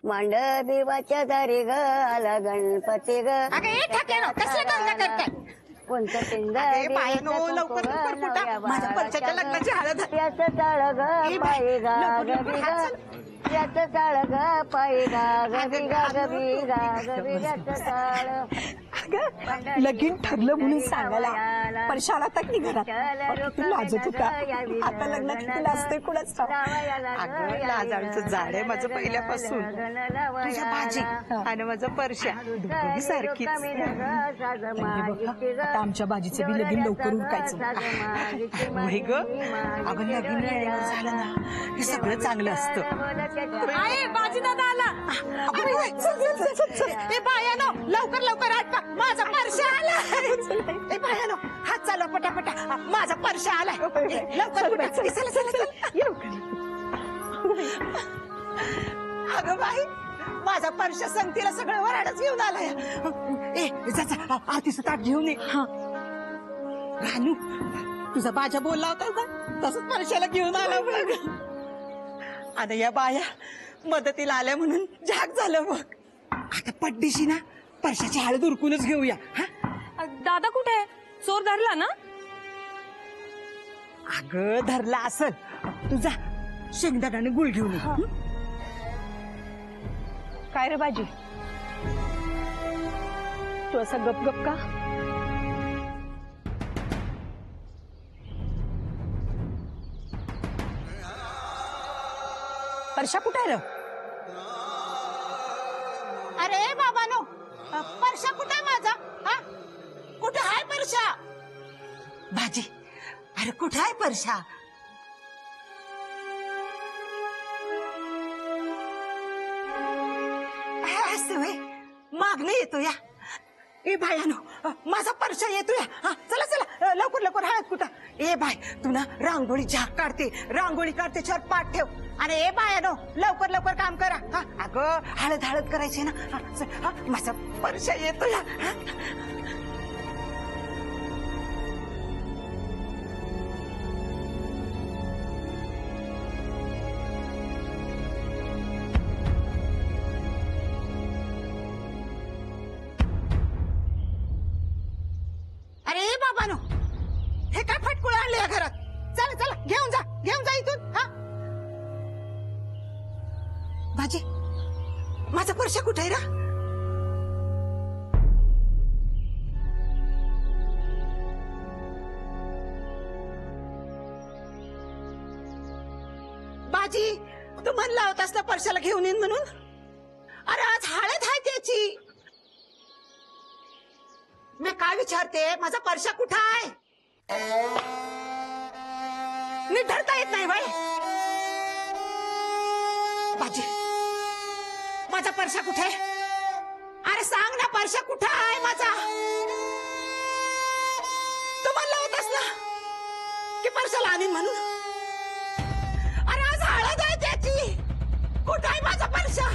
मांडवीवाच्या दारी ग आला गणपती ग. अगं ए ठाक्यानो कसलं धंदा करताय? कोणतं अगे बायानो, लवकर लवकर फुटा. माझ्या परशाच्या लग्नाची हळद आहे. त्याचं टाळ ग पायी गा गबी गा. त्याचं टाळ ग पायी गा गबी गा गबी गा गबी त्याचं टाळ. लगीन ठरलं म्हणून सांगायला परशाला तर की घरात तू लाजत होता. आता लग्नात किती लाजतोय कुणाच ठाऊक. अगं लाजाळूचं झाड आहे माझं पहिल्यापासून. तुझ्या भाजी आणि माझं परशा दोघी सारखीच. आता आमच्या बाजीचं बी लगीन लवकर उरकायचं. होय ग. अगं लगीन वेळेवर झालं ना हे सगळं चांगलं असतं. बाजी दादा आला. ए बायानो लवकर लवकर आटपा माझा परशा आला. ए बायानो हात चालवा पटापटा माझा परशा आलाय. लवकर उठा. चला चला चला. अगं बाई माझा परशा संगतीला सगळं वराडच घेऊन आलाय. ए जा आरतीचं ताट घेऊन ये. रानू तुझा बाजा बोलला होता का तसंच परशाला घेऊन आला बघ. आता या बाया मदतीला आल्या म्हणून झाक झालं बघ. आता पड्डीशी ना परशाची हळद उरकूनच घेऊया. दादा कुठे आहे? चोर धरला ना? अगं धरला असल. तुझा शेंगदाण्याने गुळ घेऊन ये. काय रे बाजी तू असा गप गप का? परशा कुठे आहे रे? अरे बाबानो परशा कुठे आहे माझा? हा कुठे आहे परशा? भाजी अरे कुठे आहे परशा? असं होय मागणं येतो या. ए भायानो माझा परशा येतो या. हा चला चला लवकर लवकर हळद कुठं. ए बाय तू ना रांगोळी झाक काढते रांगोळी काढते छत पाठ ठेव. अरे ए बायानो लवकर लवकर काम करा. हा अगं हळद हळद करायची ना. हा माझा परशा येतो या. अरे बाबानो हे काय फटकुळ आणले या घरात? चला चला घेऊन जा इथून. हा भाजी माझा परशा कुठे आहे रा? बाजी तू म्हणला होतास ना परशाला घेऊन येईन म्हणून. अरे आज हळद आहे त्याची. मी काय विचारते माझा परशा कुठं आहे? नीट धरता येत नाही बाई. बाजी माझा परशा कुठे आहे? अरे सांग ना परशा कुठे आहे माझा? तू म्हणला होतास ना की परशाला आणीन म्हणून. अरे आज हळद आहे त्याची. कुठे आहे माझा परशा?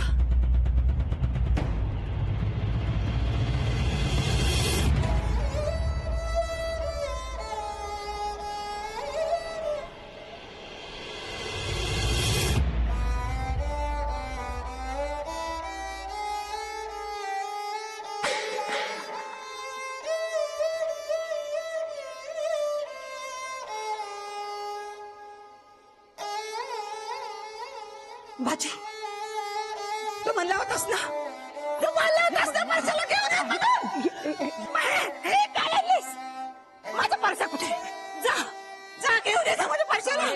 भाजी तू म्हणला होतास ना परशाला घेऊन ये म्हणून. हे काय आणलीस? माझा परशा कुठे? जा जा घेऊन ये जा माझ्या परशाला.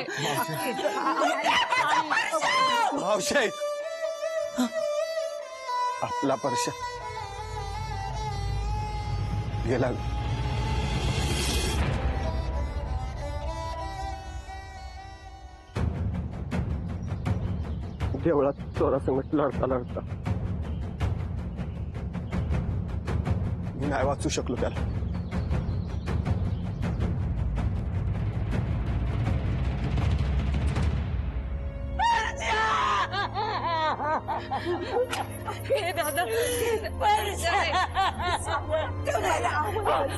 कुठे आहे माझा परशा? मावशी आपला परशा गेला. देवळात चोरासंगत लढता लढता मी नाही वाचू शकलो त्याला.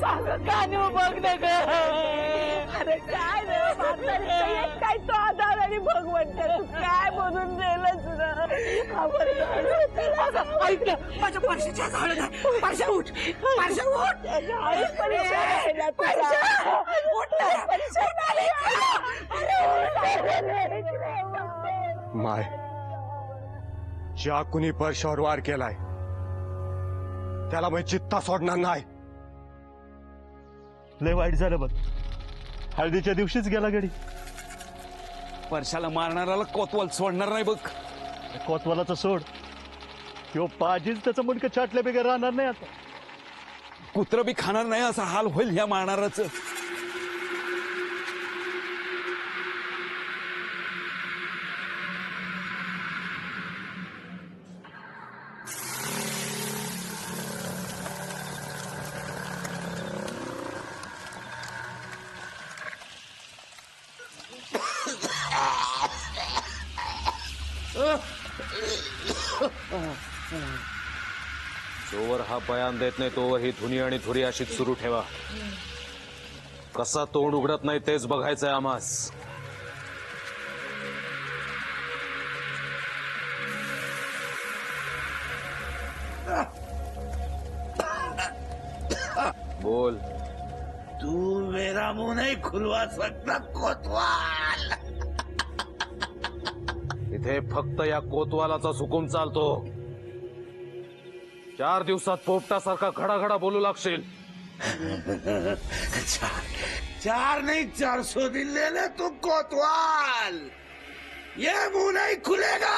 दादा कानू बघ ना ग. अरे काय रे काय तो आधार आणि भगवंत तू काय बोलून दिलंच ना. ऐक ना, माझ्या परशाच्या झाड नाही. परशा उठ, परशा उठ. परशा, उठ ना. माय, ज्या कुणी परशावर वार केलाय त्याला मी चित्ता सोडणार नाही. लय वाईट झालं बघ. हळदीच्या दिवशीच गेला गडी. परशाला मारणाऱ्याला कोतवाल सोडणार नाही बघ. कोतवालाचं सोड, किंवा पाजीच त्याचं मुंडकं छाटल्या बेगर राहणार नाही आता. कुत्र बी खाणार नाही असा हाल होईल ह्या मारणाराचं. जोवर हा बयान देत नाही तोवर ही धुनी आणि धुरी अशीच सुरू ठेवा. कसा तोंड उघडत नाही तेच बघायचंय आम्हास. बोल. तू मेरा मुंह नहीं खुलवा सकता कोतवाल. इथे फक्त या कोतवालाचा हुकूम चालतो. 4 दिवसात पोपटासारखा घडाघडा बोलू लागशील. 4 नहीं 400 दिन ले ले तू कोतवाल. ये मुंह नहीं खुलेगा.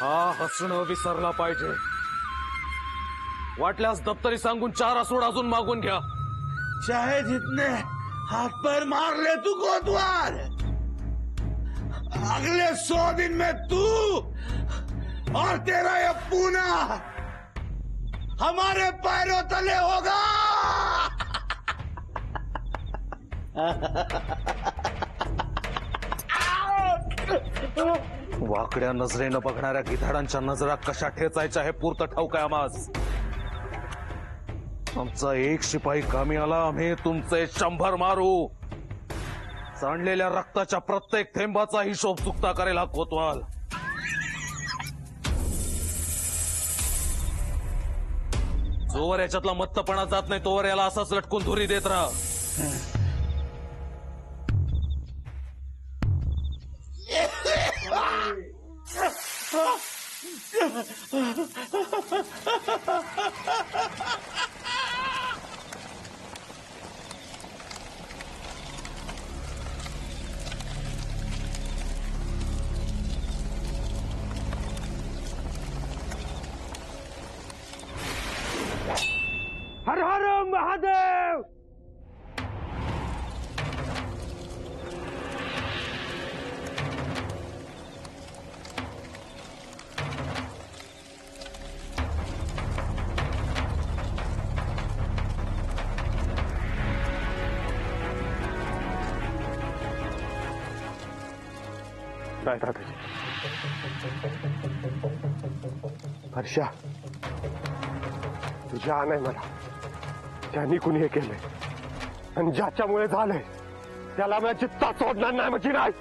हा हसणं विसरला पाहिजे. वाटल्यास दप्तरी सांगून 4 आसूड अजून मागून घ्या. चाहे जितने हाथ पैर मार ले तू कोतवाल, अगले 100 दिन में तू और तेरा ये पूना हमारे पैरों तले होगा. वाकड्या नजरेनं बघणाऱ्या गिधाडांच्या नजरा कशा ठेचायच्या हे पुरतं ठाऊक आहे आम्हास. आमचा एक शिपाई कामी आला, आम्ही तुमचे 100 मारू. सांडलेल्या रक्ताच्या प्रत्येक थेंबाचा हिशोब चुकता करेल हा कोतवाल. जोवर याच्यातला मत्तपणा जात नाही तोवर याला असाच लटकून धुरी देत राहा. हर हर महादेव. काय दादाजी, हर्षा तुझ्या नाही मला ज्यांनी कुणी हे केलंय आणि ज्याच्यामुळे झालंय त्याला मला चित्ता सोडणार नाही म्हणजे नाही.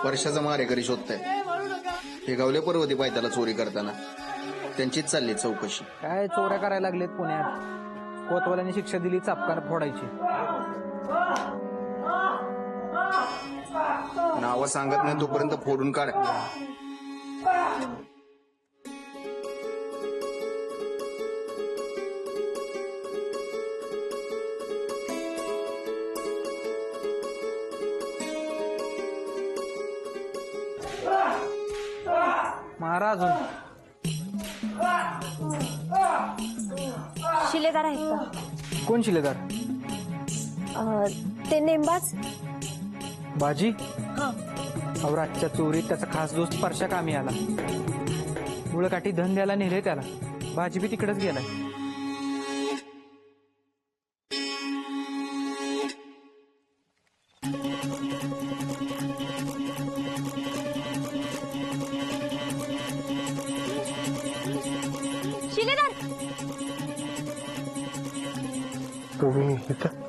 वर्षाचा मारेकरी शोधताय. हे गावले पर्वती पायथ्याला चोरी करताना त्यांचीच चालली चौकशी. काय चोऱ्या करायला लागलेत पुण्यात. कोतवाल्याने शिक्षा दिली चापकार फोडायची. नावं सांगत नाही तोपर्यंत फोडून काढ. महाराज शिलेदार आहेत का? कोण शिलेदार? ते नेमबाज. बाजी अहो रातच्या चोरीत त्याचा खास दोस्त परशा कामी आला. मुळकाठी धन द्यायला नेले त्याला. भाजी बी तिकडेच गेलाय. शिलेदार, तुम्ही इथं?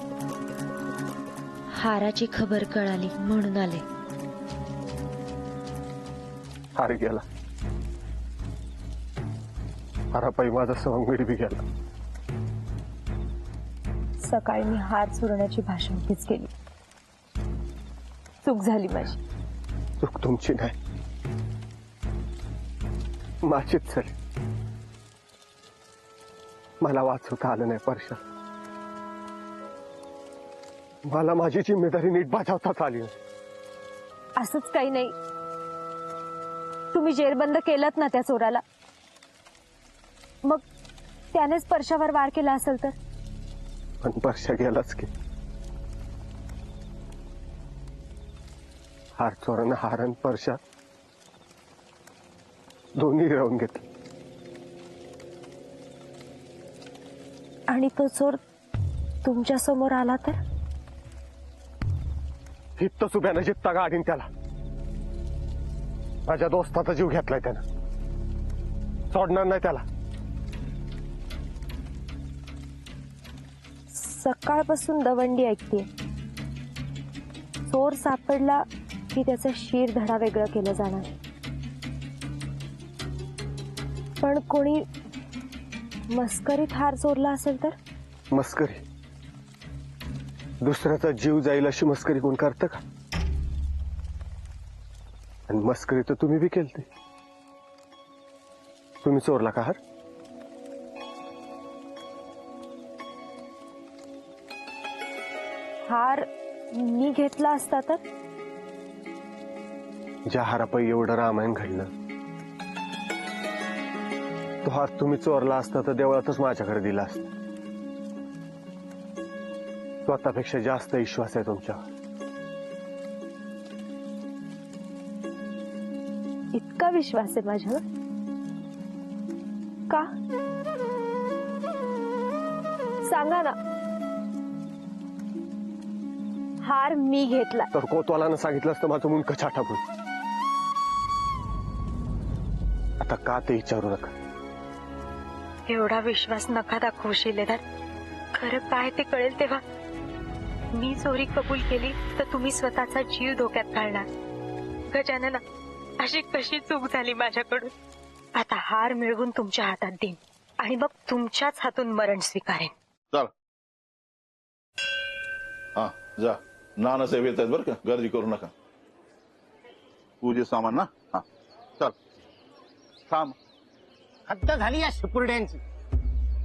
हाराची खबर कळाली म्हणून आले. हार गेला. हारापायी माझा सवंगडी बी गेला. सकाळी मी हार चोरण्याची भाषणकीच केली. चूक झाली माझी. चूक तुमची नाही, माझीच झाली. मला वाचवता आलं नाही परशा. मला माझी जिम्मेदारी नीट बजावताच आली नाही. असंच काही नाही. तुम्ही जेरबंद केलत ना त्या चोराला, मग त्यानेच परशावर वार केला असेल तर? पण परशा गेलाच की. हार चोरानं हारन परशा दोन्ही गिरवून घेतले. आणि तो चोर तुमच्या समोर आला तर? हित्त सुब्यानं जित्ता गाडीन त्याला. माझ्या दोस्ताचा जीव घेतलाय त्यानं. सोडणार नाही त्याला. सकाळपासून दवंडी ऐकते. चोर सापडला की त्याचं शीर धडा वेगळं केलं जाणार. पण कोणी मस्करीत हार चोरला असेल तर? मस्करी? दुसऱ्याचा जीव जाईल अशी मस्करी कोण करतं का? आणि मस्करी तर तुम्ही बी केलती. तुम्ही चोरला का हार? हार मी घेतला असता तर? ज्या हारापायी एवढं रामायण घडलं, तो हार तुम्ही चोरला असता तर देवळातच माझ्याकडे दिला असता. स्वतःपेक्षा जास्त विश्वास आहे तुमच्यावर. इतका विश्वास आहे माझ्यावर? का सांगा ना. हार मी घेतला तर कोतवालानं सांगितलं असतं माझं मुंडकं छाटापून. आता का ते विचारू नका. एवढा विश्वास नका दाखवू शिलेदार. खरं काय ते कळेल तेव्हा. मी चोरी कबूल केली तर तुम्ही स्वतःचा जीव धोक्यात घालणार. गजानना, अशी कशी चूक झाली माझ्याकडून. आता हार मिळवून तुमच्या हातात देईन आणि मग तुमच्याच हातून मरण स्वीकारेन. चल हा जा. नानासाहेब येत आहेत बरं का, गर्दी करू नका. पूजे सामान ना. हा चल थांब. हद्द झाली या शिपुर्ड्यांची.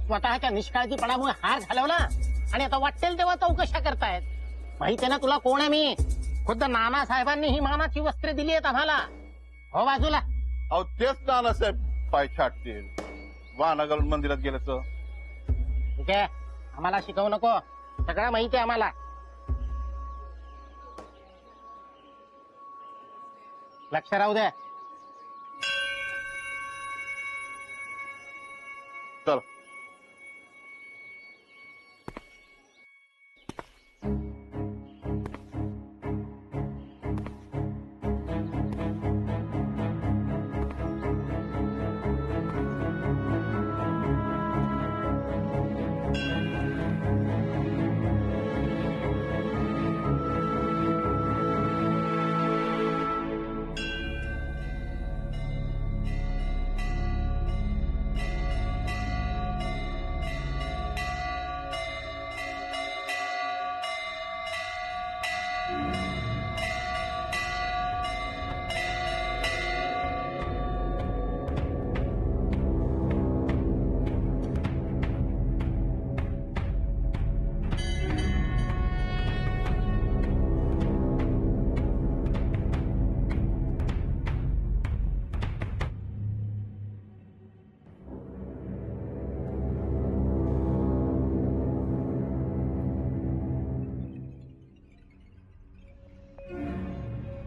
स्वतःच्या निष्काळजीपणामुळे हार घालवला आणि आता वाटेल तेव्हा चौकशा करतायत. माहिती ना तुला कोण आहे मी? खुद्द नानासाहेबांनी ही मानाची वस्त्रे दिली आहेत आम्हाला. हो बाजूला. अहो तेच नानासाहेब पाय छाटतील वाहनागल मंदिरात गेल्याचं. ठीक आहे, आम्हाला शिकवू नको. सगळं माहिती आहे आम्हाला. लक्ष राहू दे. चल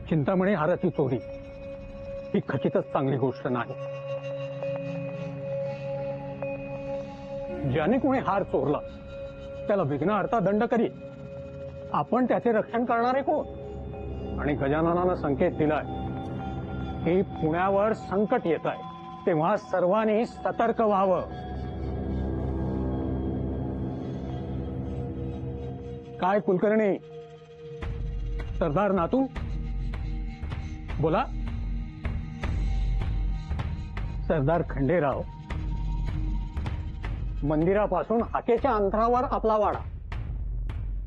चिंतामणी हाराची चोरी ही खचितच चांगली गोष्ट नाही. ज्याने कोणी हार चोरला त्याला विघ्नहर्ता दंड करी. आपण त्याचे रक्षण करणारे कोण? आणि गजाननानं संकेत दिलाय की पुण्यावर संकट येत आहे, तेव्हा सर्वांनी सतर्क व्हावं. काय कुलकर्णी, सरदार नातू, बोला. सरदार खंडेराव, मंदिरापासून हाकेच्या अंतरावर आपला वाडा.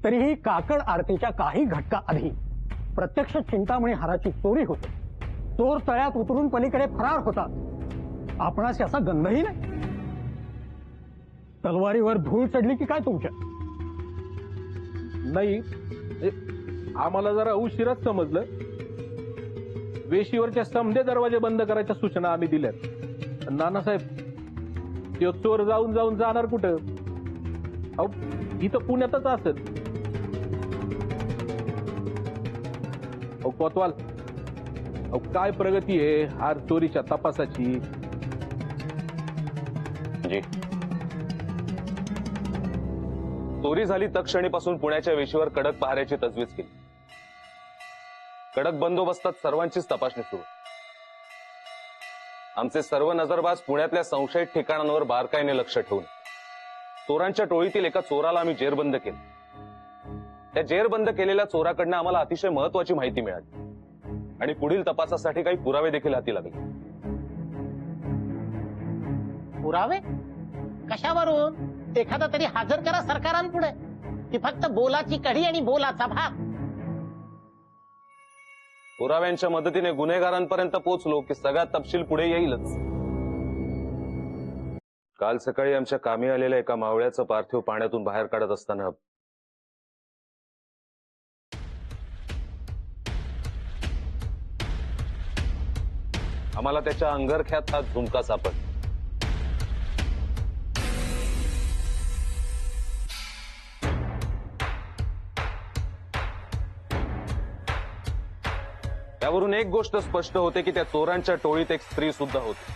तरीही काकड आरतीच्या काही घटका आधी प्रत्यक्ष चिंतामणी हाराची चोरी होते. चोर तळ्यात उतरून पलीकडे फरार होतात. आपणास याचा गंधही नाही. तलवारीवर धूळ चढली की काय तुमच्या? नाही, आम्हाला जरा उशिराच समजलं. वेशीवरच्या समधे दरवाजे बंद करायच्या सूचना आम्ही दिल्यात. नानासाहेब, तो चोर जाऊन जाणार कुठं? अहो, इथं पुण्यातच असत. अहो कोतवाल, अहो काय प्रगती आहे हार चोरीच्या तपासाची? जी, चोरी झाली तत्क्षणीपासून पुण्याच्या वेशीवर कडक पहाऱ्याची तजवीज केली. कडक बंदोबस्तात सर्वांचीच तपासणी सुरू. आमचे सर्व नजरबाज पुण्यातल्या संशयित ठिकाणांवर बारकाईने लक्ष ठेवून चोरांच्या टोळीतील एका चोराला आम्ही जेरबंद केले. त्या जेरबंद केलेल्या चोराकडनं आम्हाला अतिशय महत्वाची माहिती मिळाली आणि पुढील तपासासाठी काही पुरावे देखील हाती लागले. पुरावे कशावरून? एखादा तरी हजर करा सरकारांपुढे. ती फक्त बोलाची कढी आणि बोलाचा भाग. पुराव्यांच्या मदतीने गुन्हेगारांपर्यंत पोहोचलो की सगळा तपशील पुढे येईलच. काल सकाळी आमच्या कामी आलेल्या एका मावळ्याचं पार्थिव पाण्यातून बाहेर काढत असताना आम्हाला त्याच्या अंगरख्यात हा झुमका सापडला. त्यावरून एक गोष्ट स्पष्ट होते की त्या चोरांच्या टोळीत एक स्त्री सुद्धा होती.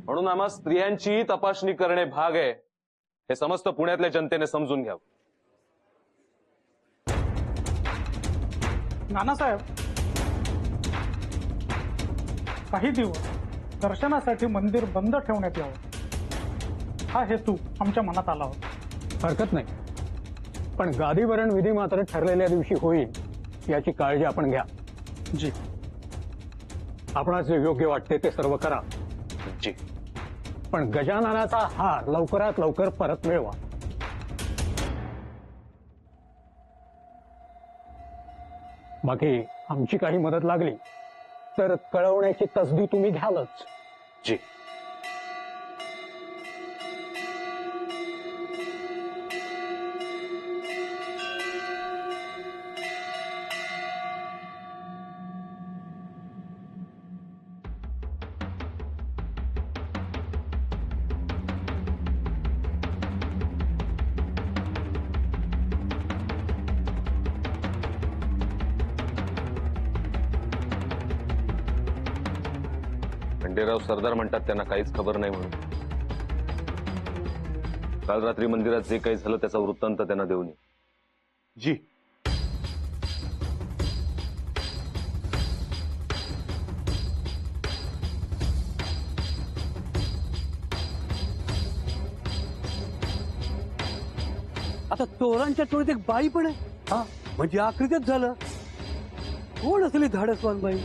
म्हणून आम्हा स्त्रियांचीही तपासणी करणे भाग आहे हे समस्त पुण्यातल्या जनतेने समजून घ्यावं. नानासाहेब, काही दिवस दर्शनासाठी मंदिर बंद ठेवण्यात यावं हा हेतू आमच्या मनात आला होता. हरकत नाही, पण गादीवरण विधी मात्र ठरलेल्या दिवशी होईल याची काळजी आपण घ्या. जी, आपणास जे योग्य वाटते ते सर्व करा. जी, पण गजाननाचा हार लवकरात लवकर परत मिळवा. बाकी आमची काही मदत लागली तर कळवण्याची तसदी तुम्ही घ्यालच. जी. खंडेराव सरदार म्हणतात त्यांना काहीच खबर नाही म्हणून. काल रात्री मंदिरात जे काही झालं त्याचा वृत्तांत त्यांना देऊन ये. जी. आता चोरांच्या टोळीत एक बाई पण आहे. हा, म्हणजे आकृतीच झालं. कोण असली धाडसवान बाई?